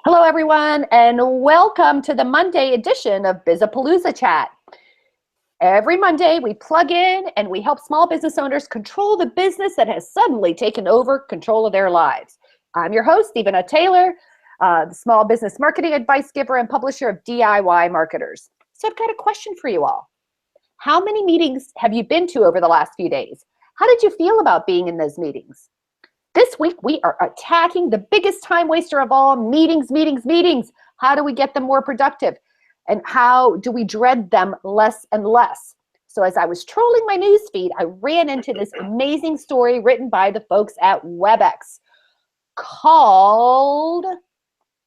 Hello, everyone, and welcome to the Monday edition of Bizapalooza Chat. Every Monday, we plug in and we help small business owners control the business that has suddenly taken over control of their lives. I'm your host, Stephen Taylor, the small business marketing advice giver and publisher of DIY Marketers. So I've got a question for you all. How many meetings have you been to over the last few days? How did you feel about being in those meetings? This week, we are attacking the biggest time waster of all, meetings, meetings, meetings. How do we get them more productive? And how do we dread them less and less? So as I was trolling my newsfeed, I ran into this amazing story written by the folks at Webex called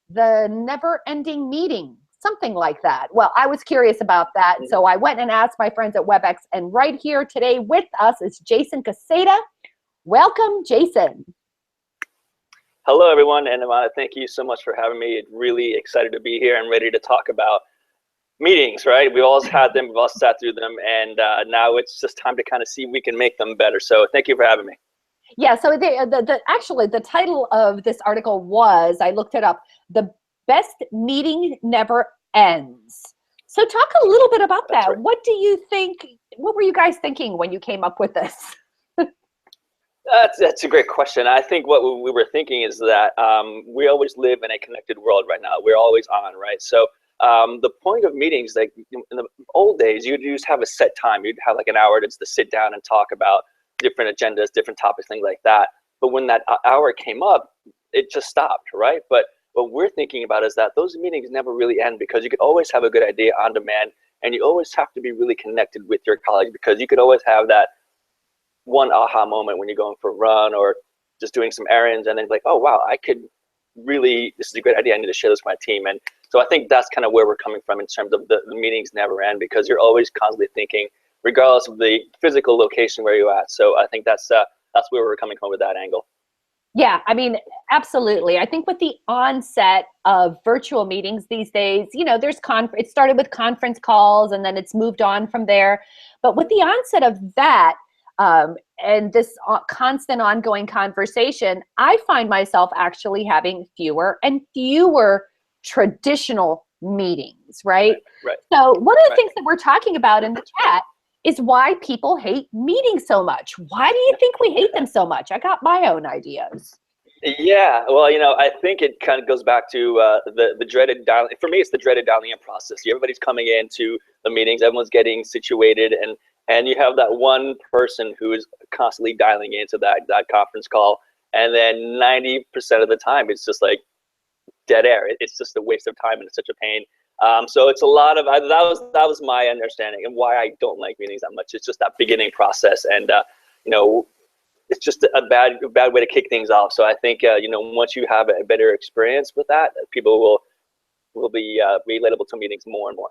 The Never-Ending Meeting, something like that. Well, I was curious about that, so I went and asked my friends at Webex, and right here today with us is Jason Quesada. Welcome, Jason. Hello, everyone, and Amanda, thank you so much for having me. Really excited to be here and ready to talk about meetings, right? We've always had them, we've all sat through them, and now it's just time to kind of see if we can make them better. So thank you for having me. Yeah, so actually, the title of this article was, I looked it up, The Best Meeting Never Ends. So talk a little bit about that. Right. What do you think, what were you guys thinking when you came up with this? That's a great question. I think what we were thinking is that we always live in a connected world right now. We're always on, right? So the point of meetings, like in the old days, you'd just have a set time. You'd have like an hour to sit down and talk about different agendas, different topics, things like that. But when that hour came up, it just stopped, right? But what we're thinking about is that those meetings never really end, because you could always have a good idea on demand, and you always have to be really connected with your colleagues, because you could always have that one aha moment when you're going for a run or just doing some errands, and then like, oh wow, I could really, this is a great idea, I need to share this with my team. And so I think that's kind of where we're coming from in terms of the meetings never end, because you're always constantly thinking, regardless of the physical location where you're at. So I think that's where we're coming from with that angle. Yeah, I mean, absolutely. I think with the onset of virtual meetings these days, you know, it started with conference calls and then it's moved on from there. But with the onset of that, and this constant ongoing conversation, I find myself actually having fewer and fewer traditional meetings, right? Right. So one of the things that we're talking about in the chat is why people hate meetings so much. Why do you think we hate them so much? I got my own ideas. Yeah, well, you know, I think it kind of goes back to the dreaded dialing. For me, it's the dreaded dialing in process. Everybody's coming into the meetings, everyone's getting situated, and you have that one person who is constantly dialing into that conference call, and then 90% of the time it's just like dead air. It's just a waste of time, and it's such a pain. So it's a lot of that was my understanding and why I don't like meetings that much. It's just that beginning process, and you know, it's just a bad way to kick things off. So I think you know, once you have a better experience with that, people will be relatable to meetings more and more.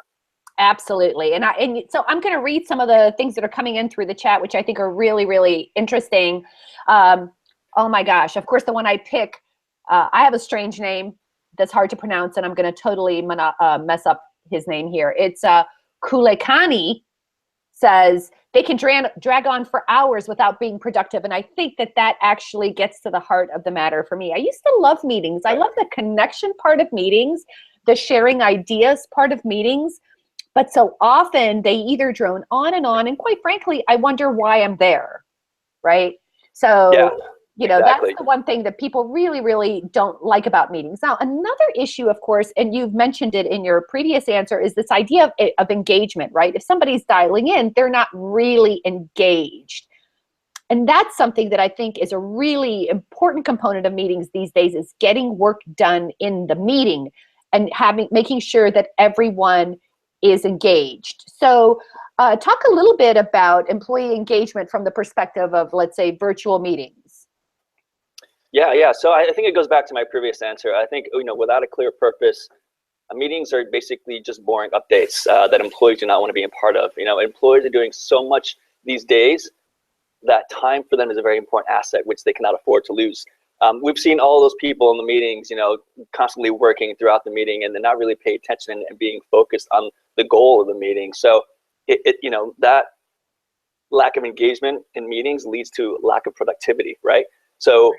Absolutely. And so I'm going to read some of the things that are coming in through the chat, which I think are really, really interesting. Oh my gosh. Of course, the one I pick, I have a strange name that's hard to pronounce, and I'm going to totally mess up his name here. It's Kulekani says they can drag on for hours without being productive. And I think that actually gets to the heart of the matter for me. I used to love meetings. I love the connection part of meetings, the sharing ideas part of meetings. But so often they either drone on, and quite frankly, I wonder why I'm there, right? So, yeah, you know, exactly. That's the one thing that people really, really don't like about meetings. Now, another issue, of course, and you've mentioned it in your previous answer, is this idea of engagement, right? If somebody's dialing in, they're not really engaged. And that's something that I think is a really important component of meetings these days, is getting work done in the meeting and making sure that everyone is engaged. So talk a little bit about employee engagement from the perspective of, let's say, virtual meetings. Yeah. So I think it goes back to my previous answer. I think, you know, without a clear purpose, meetings are basically just boring updates that employees do not want to be a part of. You know, employees are doing so much these days that time for them is a very important asset, which they cannot afford to lose. We've seen all those people in the meetings, you know, constantly working throughout the meeting, and they're not really paying attention and being focused on the goal of the meeting. So you know, that lack of engagement in meetings leads to lack of productivity, right? So,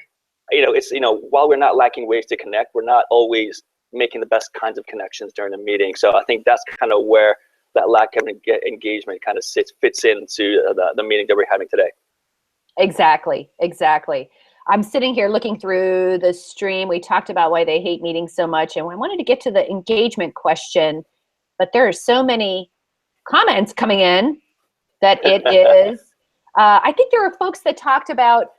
you know, it's, you know, while we're not lacking ways to connect, we're not always making the best kinds of connections during the meeting. So I think that's kind of where that lack of engagement kind of fits into the meeting that we're having today. Exactly. I'm sitting here looking through the stream. We talked about why they hate meetings so much, and I wanted to get to the engagement question, but there are so many comments coming in that it is. I think there are folks that talked about,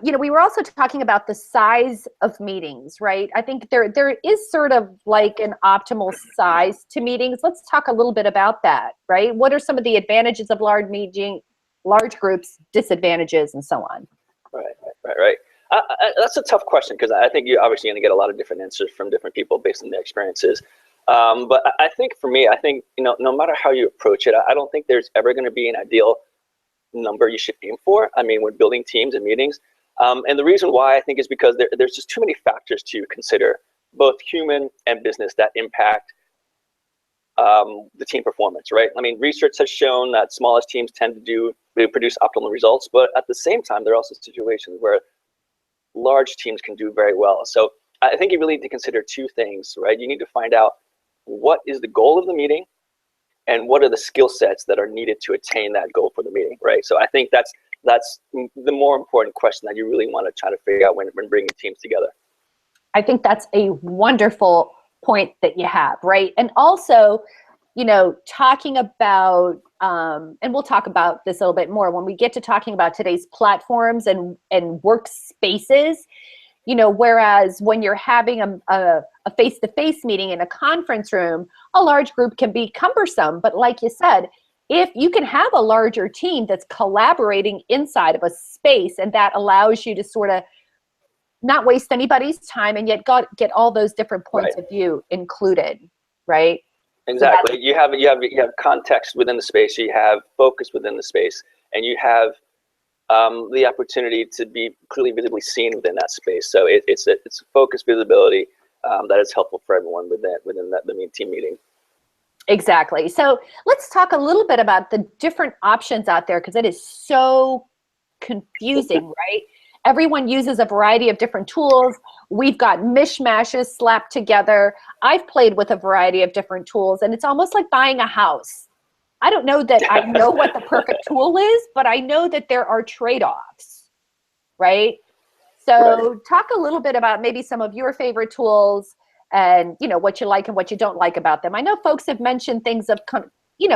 we were also talking about the size of meetings, right? I think there is sort of like an optimal size to meetings. Let's talk a little bit about that, right? What are some of the advantages of large groups, disadvantages, and so on? Right. That's a tough question, because I think you're obviously going to get a lot of different answers from different people based on their experiences. But I think for me, no matter how you approach it, I don't think there's ever going to be an ideal number you should aim for. I mean, when building teams and meetings. And the reason why I think is because there's just too many factors to consider, both human and business, that impact the team performance, right? I mean, research has shown that smallest teams tend to produce optimal results, but at the same time, there are also situations where large teams can do very well. So I think you really need to consider two things, right? You need to find out what is the goal of the meeting, and what are the skill sets that are needed to attain that goal for the meeting, right? So I think that's the more important question that you really want to try to figure out when bringing teams together. I think that's a wonderful point that you have, right? And also, talking about, and we'll talk about this a little bit more when we get to talking about today's platforms and workspaces, whereas when you're having a face-to-face meeting in a conference room, a large group can be cumbersome. But like you said, if you can have a larger team that's collaborating inside of a space, and that allows you to sort of not waste anybody's time and yet get all those different points of view included, right? Exactly. So you have context within the space, you have focus within the space, and you have the opportunity to be clearly visibly seen within that space. So it's focus visibility that is helpful for everyone within the team meeting. Exactly. So let's talk a little bit about the different options out there, because it is so confusing, right? Everyone uses a variety of different tools. We've got mishmashes slapped together. I've played with a variety of different tools, and it's almost like buying a house. I don't know that I know what the perfect tool is, but I know that there are trade-offs, right? So talk a little bit about maybe some of your favorite tools and, what you like and what you don't like about them. I know folks have mentioned things of,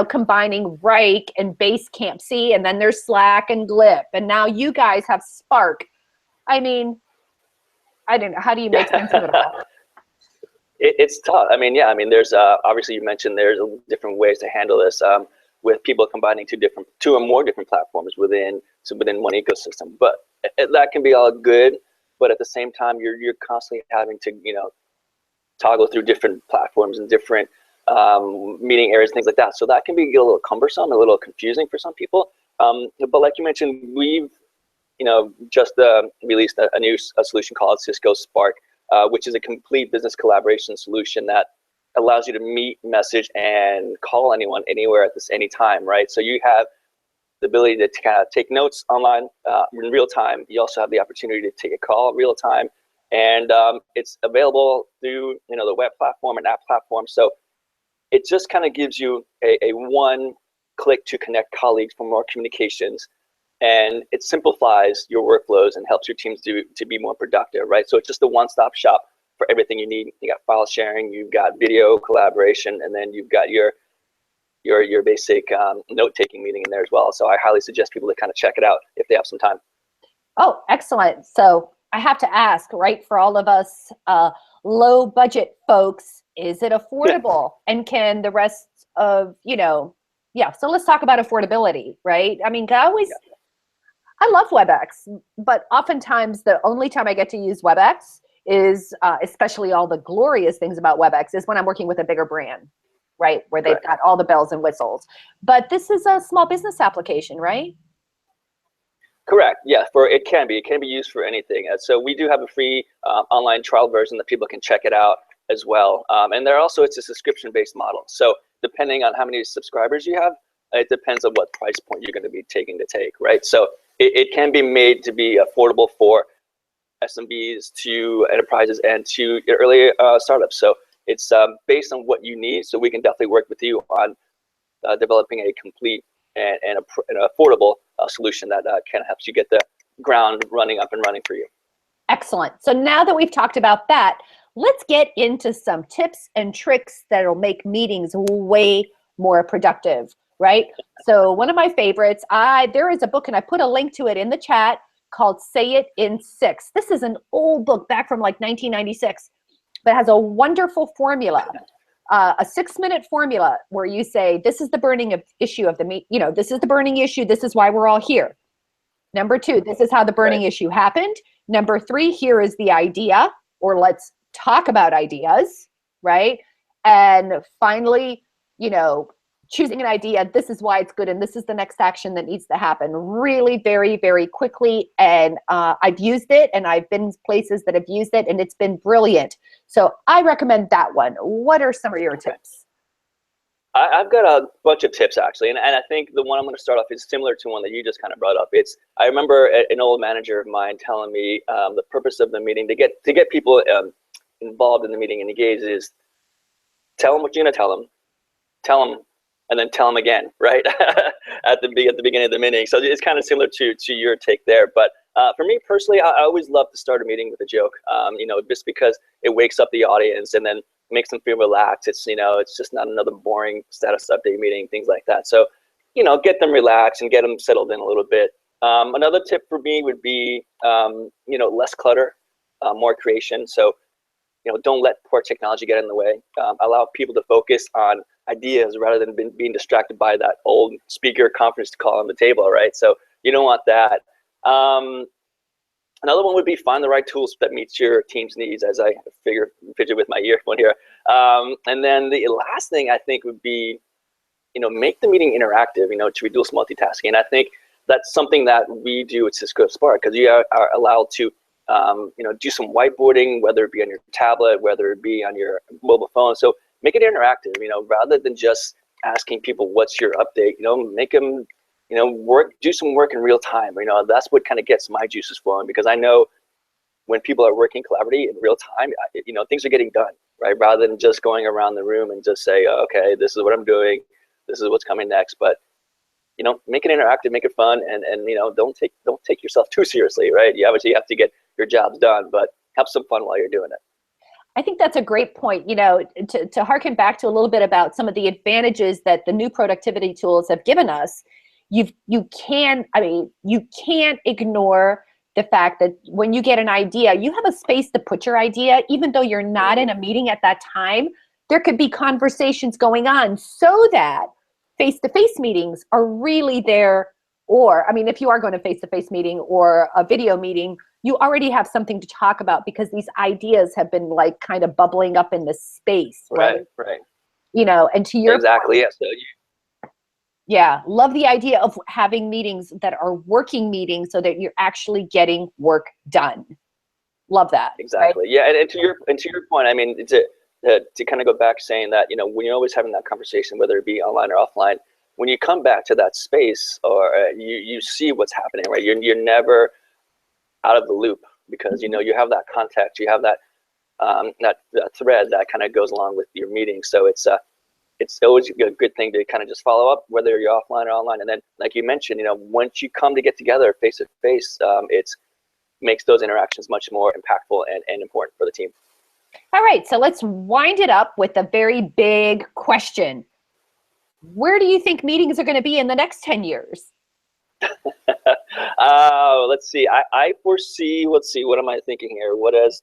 combining Rike and Basecamp, and then there's Slack and Glip, and now you guys have Spark. I mean, I don't know. How do you make sense of it all? It's tough. There's obviously you mentioned there's different ways to handle this with people combining two or more different platforms within one ecosystem. But that can be all good. But at the same time, you're constantly having to toggle through different platforms and different meeting areas, things like that. So that can be a little cumbersome, a little confusing for some people. But like you mentioned, we've just released a new solution called Cisco Spark, which is a complete business collaboration solution that allows you to meet, message, and call anyone anywhere at any time, right? So you have the ability to kind of take notes online in real time. You also have the opportunity to take a call real time, and it's available through the web platform and app platform. So it just kind of gives you a one click to connect colleagues for more communications, and it simplifies your workflows and helps your teams to be more productive, right? So it's just a one-stop shop for everything you need. You got file sharing, you've got video collaboration, and then you've got your basic note-taking meeting in there as well. So I highly suggest people to kind of check it out if they have some time. Oh, excellent. So I have to ask, right, for all of us low-budget folks, is it affordable? And can the rest of, so let's talk about affordability, right? I mean, I love Webex, but oftentimes the only time I get to use Webex is, especially all the glorious things about Webex, is when I'm working with a bigger brand, right? Where they've got all the bells and whistles. But this is a small business application, right? Correct. Yeah, it can be used for anything. So we do have a free online trial version that people can check it out as well. And it's a subscription-based model. So depending on how many subscribers you have, it depends on what price point you're going to be taking to take, right? So it can be made to be affordable for SMBs to enterprises and to early startups. So it's based on what you need. So we can definitely work with you on developing a complete and an affordable solution that kind of helps you get the ground up and running for you. Excellent. So now that we've talked about that, let's get into some tips and tricks that'll make meetings way more productive, right? So one of my favorites, there is a book, and I put a link to it in the chat, called Say It in 6. This is an old book back from like 1996, but has a wonderful formula, a 6-minute formula where you say, this is the burning issue of the meet, this is the burning issue. This is why we're all here. Number 2, this is how the burning issue happened. Number 3, here is the idea, or let's talk about ideas, right? And finally, choosing an idea, this is why it's good, and this is the next action that needs to happen really very, very quickly. And I've used it, and I've been places that have used it, and it's been brilliant. So I recommend that one. What are some of your tips? I've got a bunch of tips, actually, and I think the one I'm going to start off is similar to one that you just kind of brought up. I remember an old manager of mine telling me the purpose of the meeting, to get people involved in the meeting and engaged, is tell them what you're going to tell them, and then tell them again, right? at the beginning of the meeting. So it's kind of similar to your take there. But for me personally, I always love to start a meeting with a joke, just because it wakes up the audience and then makes them feel relaxed. It's just not another boring status update meeting, things like that. So, get them relaxed and get them settled in a little bit. Another tip for me would be, less clutter, more creation. So, don't let poor technology get in the way. Allow people to focus on ideas rather than being distracted by that old speaker conference call on the table, right? So you don't want that. Another one would be find the right tools that meets your team's needs, as I fidget with my earphone here. And then the last thing I think would be, make the meeting interactive, to reduce multitasking. And I think that's something that we do at Cisco Spark, because you are allowed to do some whiteboarding, whether it be on your tablet, whether it be on your mobile phone. So make it interactive, rather than just asking people, what's your update, make them, do some work in real time. That's what kind of gets my juices flowing, because I know when people are working collaboratively in real time, things are getting done, right? Rather than just going around the room and just say, okay, this is what I'm doing, this is what's coming next. But make it interactive, make it fun, and don't take yourself too seriously, right? You obviously have to get your jobs done, but have some fun while you're doing it. I think that's a great point, to harken back to a little bit about some of the advantages that the new productivity tools have given us. You can't ignore the fact that when you get an idea, you have a space to put your idea, even though you're not in a meeting at that time. There could be conversations going on, so that face-to-face meetings are really there. Or, if you are going to face-to-face meeting or a video meeting, you already have something to talk about, because these ideas have been like kind of bubbling up in the space, right? Right. And to your exactly, point, yes. Yeah, love the idea of having meetings that are working meetings, so that you're actually getting work done. Love that. Exactly. Right? Yeah, and to your point, to kind of go back saying that, when you're always having that conversation, whether it be online or offline, when you come back to that space, or you see what's happening, right? You're never out of the loop, because you have that context, you have that that thread that kind of goes along with your meeting. So it's always a good thing to kind of just follow up, whether you're offline or online. And then, like you mentioned, once you come to get together face to face, it makes those interactions much more impactful and important for the team. All right, so let's wind it up with a very big question. Where do you think meetings are going to be in the next 10 years? Let's see. I foresee. Let's see. What am I thinking here? What does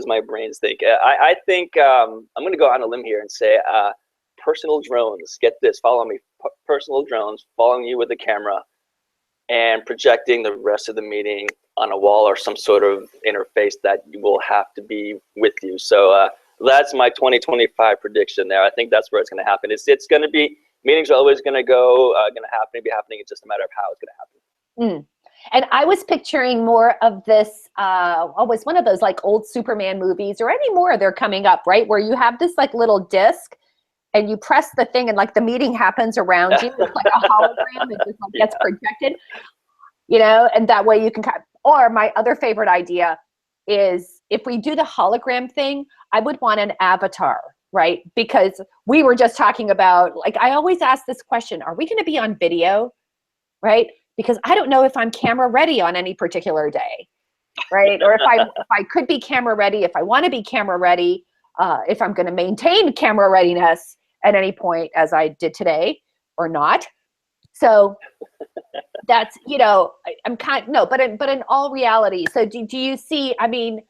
my brains think? I think I'm going to go on a limb here and say personal drones. Get this. Follow me. Personal drones following you with a camera and projecting the rest of the meeting on a wall or some sort of interface that you will have to be with you. So that's my 2025 prediction there. I think that's where it's going to happen. It's going to be. Meetings are always going to be happening. It's just a matter of how it's going to happen. And I was picturing more of this, was one of those like old Superman movies, or any more they're coming up, right? Where you have this like little disc and you press the thing and like the meeting happens around you. It's like a hologram that just like gets projected, and that way you can Or my other favorite idea is if we do the hologram thing, I would want an avatar, right? Because we were just talking about, like, I always ask this question, are we going to be on video, right? Because I don't know if I'm camera ready on any particular day, right? Or if I could be camera ready, if I want to be camera ready, if I'm going to maintain camera readiness at any point, as I did today, or not. So that's, you know, I'm kind no, but in all reality, so do you see, I mean,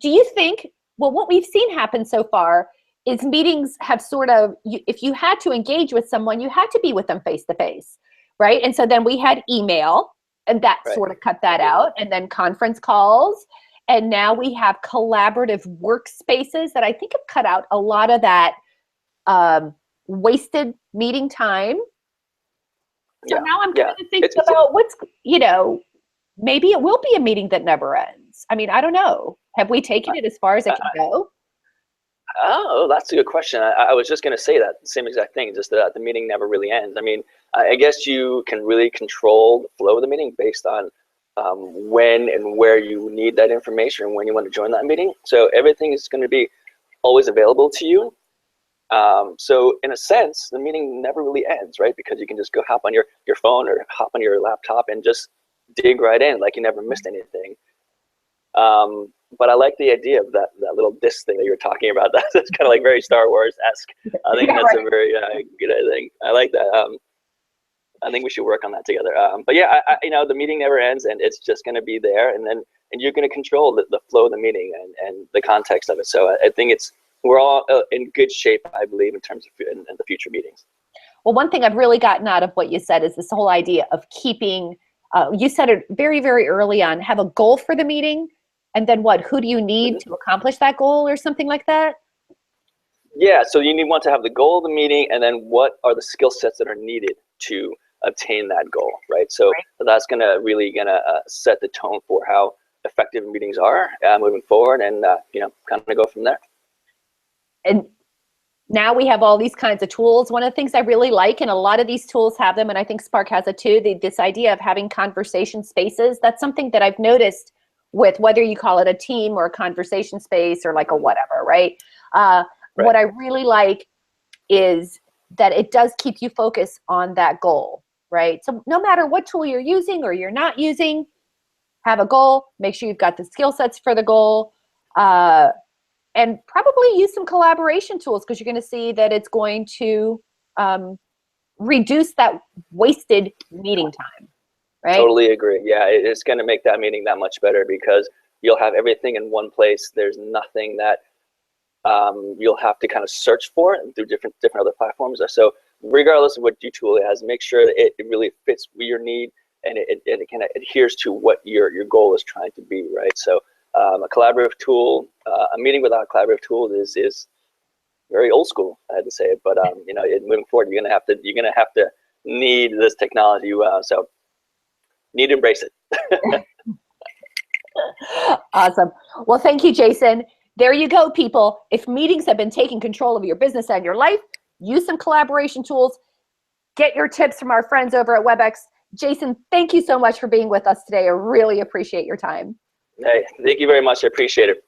do you think, well, what we've seen happen so far is meetings have sort of, if you had to engage with someone, you had to be with them face to face, right? And so then we had email, and that sort of cut that out, and then conference calls, and now we have collaborative workspaces that I think have cut out a lot of that wasted meeting time. So now I'm trying to think about what's, you know, maybe it will be a meeting that never ends. I mean, I don't know. Have we taken it as far as it can go? Oh, that's a good question. I was just going to say that same exact thing, just that the meeting never really ends. I mean, I guess you can really control the flow of the meeting based on when and where you need that information and when you want to join that meeting. So everything is going to be always available to you. So in a sense, the meeting never really ends, right? Because you can just go hop on your phone or hop on your laptop and just dig right in like you never missed anything. But I like the idea of that little disc thing that you were talking about. That's kind of like very Star Wars-esque. I think that's a very good thing. I like that. I think we should work on that together. But yeah, you know, the meeting never ends, and it's just going to be there, and you're going to control the flow of the meeting and the context of it. So I think we're all in good shape, I believe, in terms of in the future meetings. Well, one thing I've really gotten out of what you said is this whole idea of keeping, you said it very, very early on, have a goal for the meeting, and then what, who do you need to accomplish that goal or something like that? Yeah, so you want to have the goal of the meeting, and then what are the skill sets that are needed to obtain that goal, right? So that's really gonna set the tone for how effective meetings are moving forward, and you know, kind of go from there. And now we have all these kinds of tools. One of the things I really like, and a lot of these tools have them, and I think Spark has it too, this idea of having conversation spaces. That's something that I've noticed with whether you call it a team or a conversation space or like a whatever, right? What I really like is that it does keep you focused on that goal, right? So no matter what tool you're using or you're not using, have a goal, make sure you've got the skill sets for the goal, and probably use some collaboration tools, because you're going to see that it's going to reduce that wasted meeting time, right? Totally agree. Yeah, it's going to make that meeting that much better because you'll have everything in one place. There's nothing that you'll have to kind of search for through different other platforms. So regardless of what tool it has, make sure that it really fits your need and it kind of adheres to what your goal is trying to be, right? So a collaborative tool, a meeting without a collaborative tool is very old school, I had to say it, but you know, moving forward, you're gonna have to need this technology. So need to embrace it. Awesome. Well, thank you, Jason. There you go, people. If meetings have been taking control of your business and your life, use some collaboration tools. Get your tips from our friends over at Webex. Jason, thank you so much for being with us today. I really appreciate your time. Hey, thank you very much. I appreciate it.